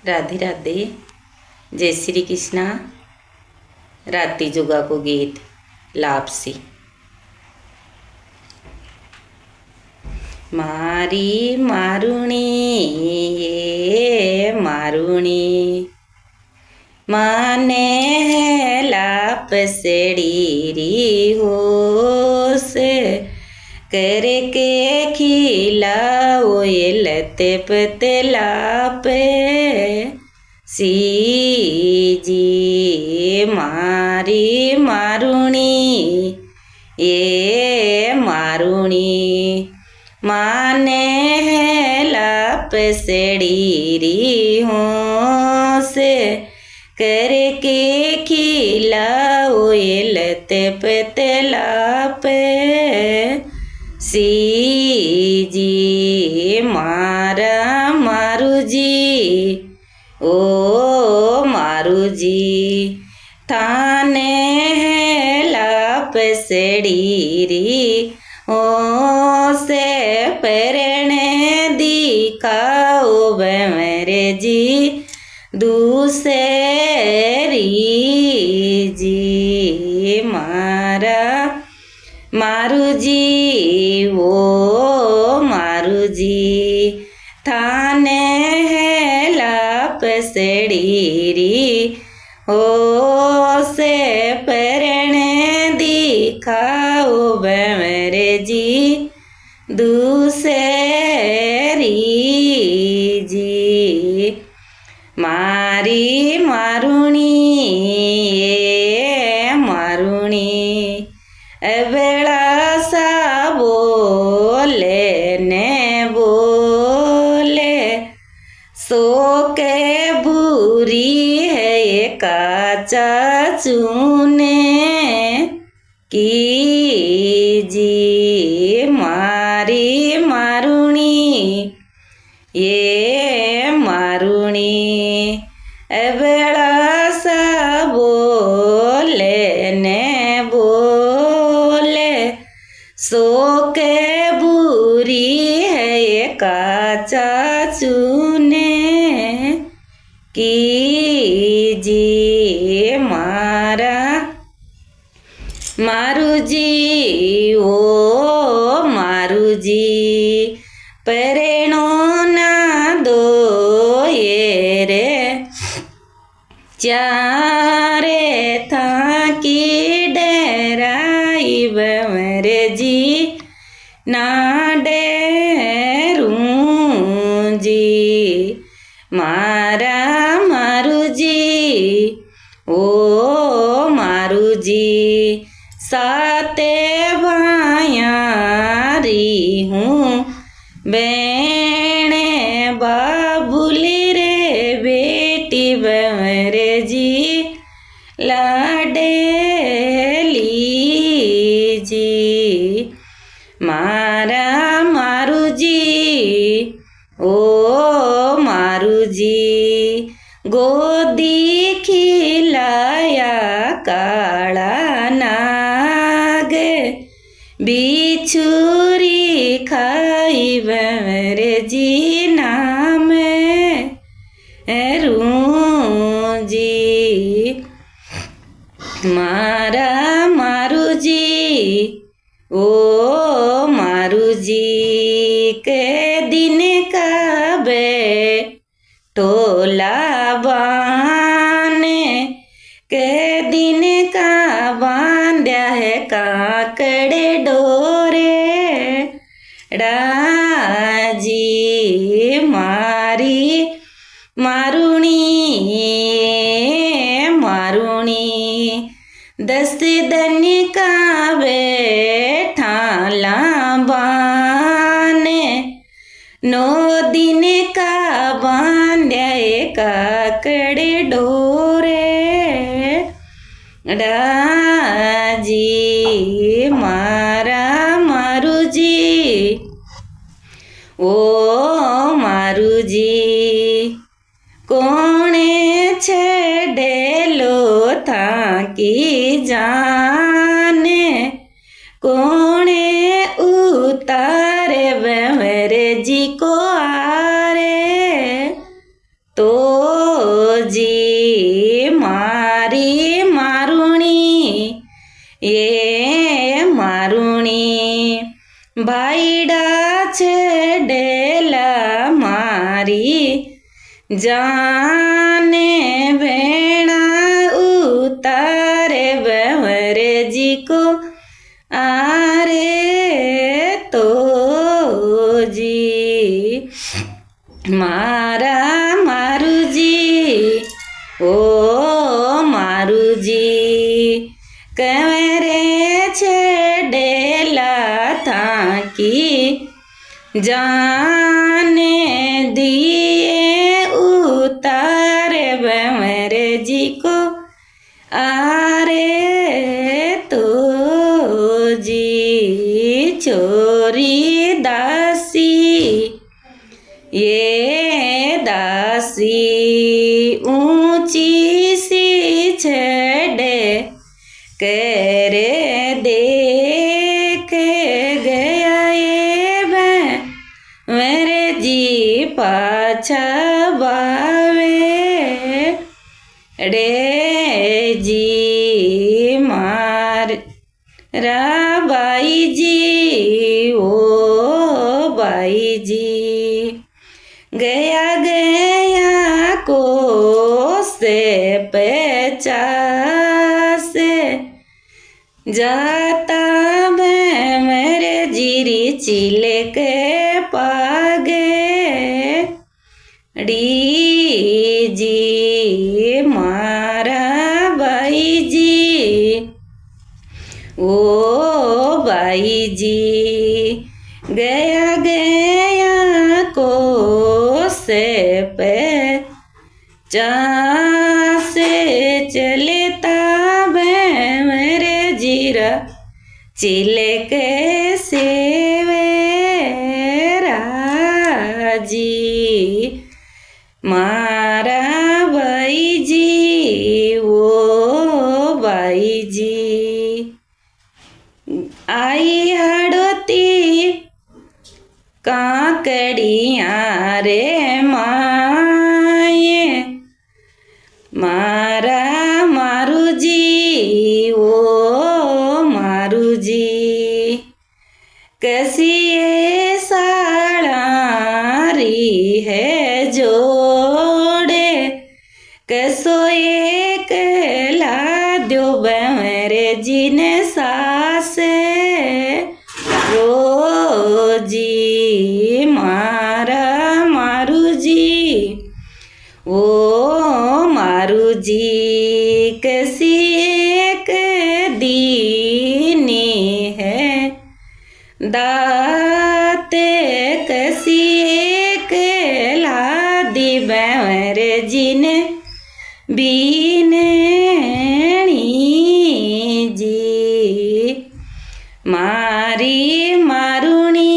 राधे राधे। जय श्री कृष्णा। राती जुगा को गीत लापसी। मारी मारुणी ये मारुणी माने लापसड़ी री होश करके खिलाओ ये लते पते लापे सीजी मारी मारुणी ये मारुणी माने लापसड़ी री होश करके खिलाओ ये लते पते लापे सीजी मारा मारुजी ओ मारुजी थाने लापसड़ी री ओ से परणे दिखाओ बमरे जी दूसरी जी मारा मारुजी वो मारुजी थाने लापसड़ी री ओ से परणे दिखाओ बमरे जी दूसरी जी मारी मारुणी ये मारुणी अबेला सा बोले ने बोले सो के बुरी है ये काचा चूने की जी मारी मारुणी ये मारुणी अबेला सा बोले ने बोले सो के बुरी है ये काचा चूने की जी मारा मारुजी ओ मारुजी परेणो ना दो ये रे चारे था की डेराई बमरे जी ना डेरूं जी मारा मारुजी ओ मारुजी साते भाया री हूँ बेणे बाबुली रे बेटी बमरे जी लाडेली जी मारा मारुजी ओ मारुजी गोदी खिलाया काला नाग बिछुरी खाई बमरे जी नाम रू जी मारा मारुजी ओ मारुजी के दिन का बे टोला बाने के दिन का बांध्या है काकड़े डोरे डाजी मारी मारुणी मारुणी दस दिन का बैठा लाबाने नौ दिन का बांध्या काकड़े डोरे डाजी मारा मारुजी ओ मारुजी कोणे छेडेलो था की जाने कोणे उतारे बमरे जी को आरे तो मारी जाने भेणा उतारे भंवर जी को आरे तो जी मारा मारुजी ओ मारुजी कंवरे छेडेला था की जाने दिए उतारे भंवर जी को आरे तो जी चोरी दासी ये दासी ऊंची सी छड़े करे देख गया ये मेरे जी पाछा बावे रे जी मारा बाई जी ओ बाई जी गया गया को से पचासे जाता मैं मेरे जीरी चिले के पागे डी जी मारा बाई जी ओ बाई जी गया गया को से पे से चलेता मेरे जीरा चिले के सेवेरा जी मारा बाई जी ओ बाई जी आई हड़ती काकड़ियाँ रे माये मारा मारुजी ओ मारुजी कैसी ये साड़ी है जोड़े कैसो एक ला दो मेरे जी ने सासे रोजी मारा मारुजी ओ मारुजी कैसी एक दीनी है दाते कैसी एक लादी बैर जी ने बीनेणी जी मारी मारुणी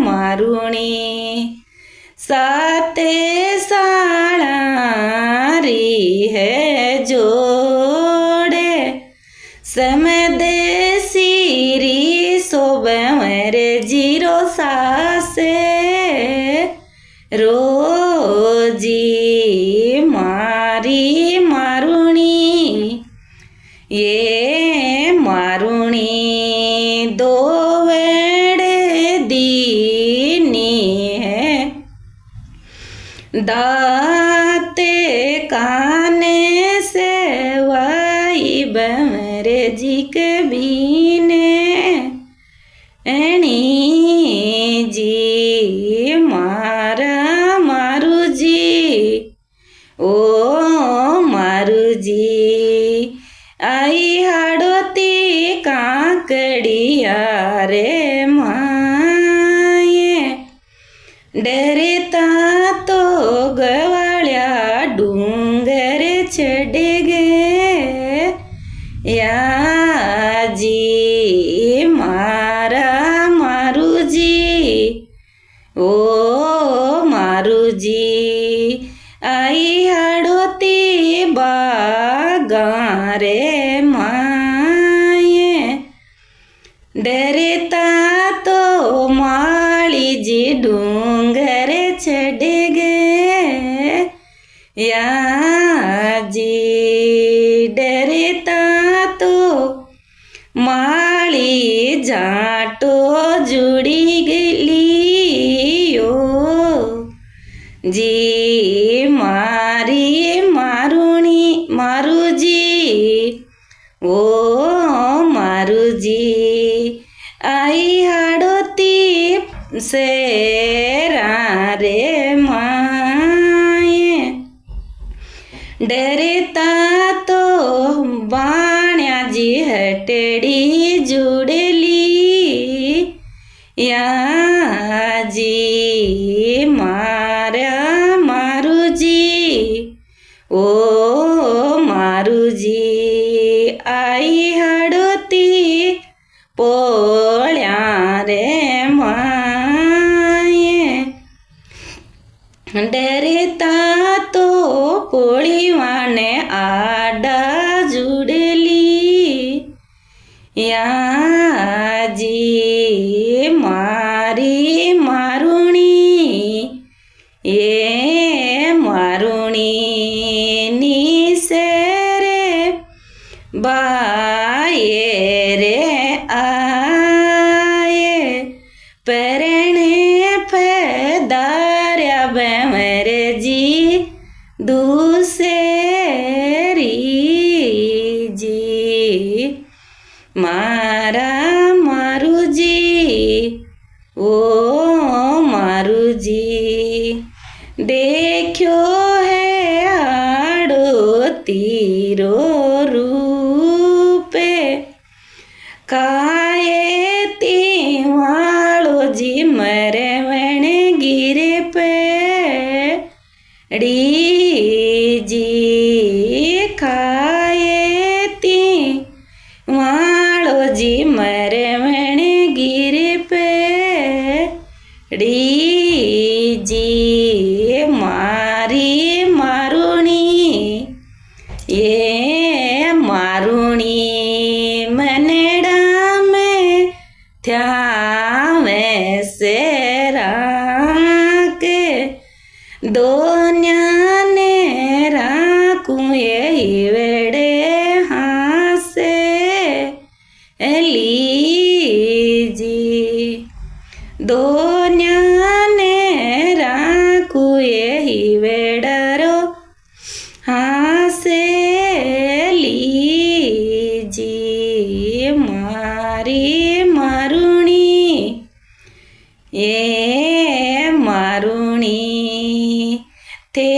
मारुणी साते साड़ी है जोड़े समदे सीरी सोबवर जीरो सासे रोजी मारी मारुणी ये मारुणी दो वेड़े दीनी है दाते काने से वाई बमरे जी के बीने एणी जी मारा मारुजी ओ मारुजी आई हाड़ोती काकड़िया रे माये डरता तो गवाल्या डूंगर चढ़ गए या जी मारा मारुजी ओ मारुजी आई हाड़ोती बागा रे माये डरता तो माली जी डूंगर चढ़ गए या जी डरता तो माली जाटो जुड़ी गली ओ જી મારી મારુણી મારુજી ઓ મારુજી આઈ હાડોતી શેરા રે માએ ડરેતા તો બાણ્યાજી હટડી जुड़ेली याजी मारा मारुजी ओ मारुजी आई हड़ोती पोळ्या रे माये डरेता तो पोळीवाने आडा जुड़ेली याजी मारी मारुणी ये मारुणी निसे रे बाये रे आये परणे फदार्या बेमरे जी दूसरी जी मारा मारुजी ओ मारुजी देख्यो है आड़ोतीरो रूपे काये तीवाळो जी मरे वणे गिरे पे डी जी खाये ती जी मरे वणे गिरे पे डी जी मारी मारुणी ये मारुणी मनेड़ा में थया वैसे राके दोन्या ने राकूं ये वेड़े हासे लीजी दोन्याने राखुए ही वेडरो हासे लीजी मारी मारुणी ये मारुणी ते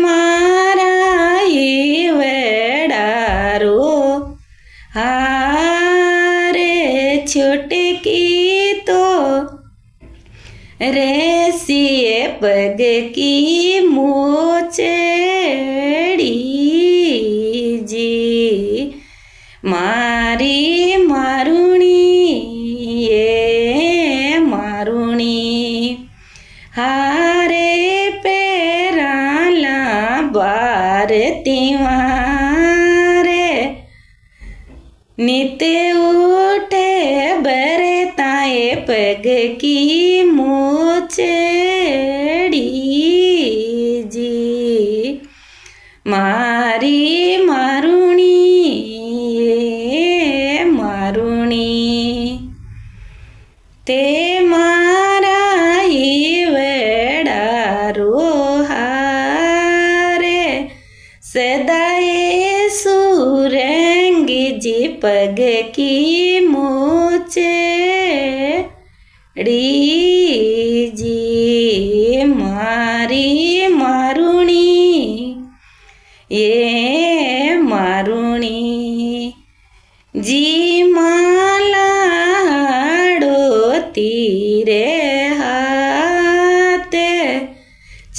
मारा ही वेडारो छोटे की तो रेसिए पग की मोचड़ी जी मारी मारुणी ये मारुणी हारे पेराला बारती वारे निते उठे बरे ताए पग की मोचड़ी जी मारी मारुणी ये मारुणी ते मारा ही वेडारो हारे सदाए सुरेंगी जी पग की मोचड़ी जी मारी मारुणी ये मारुणी जी माला तीरे हाथे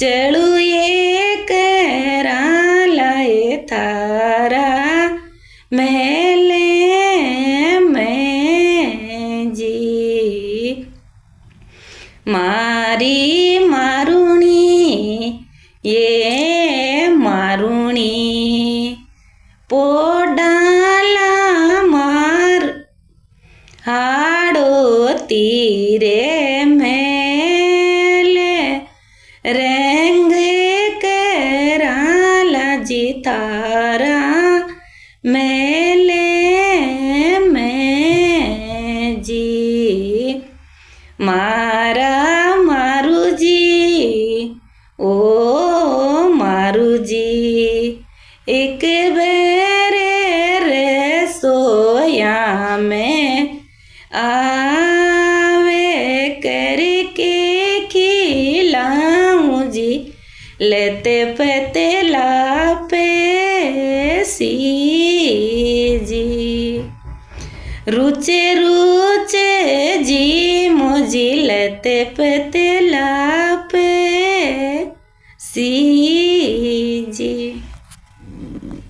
चलू ये करालाए थारा मेले में जी मारी मारुणी ये मारुणी पोडाला मार हाडो तीरे मेले रेंग कराला जी तारा मेले में जी मारा मारुजी ओ आवे करके खिलाऊं जी लेते पते लापे सी जी रुचे रुचे जी मोजी लेते पते लापे सी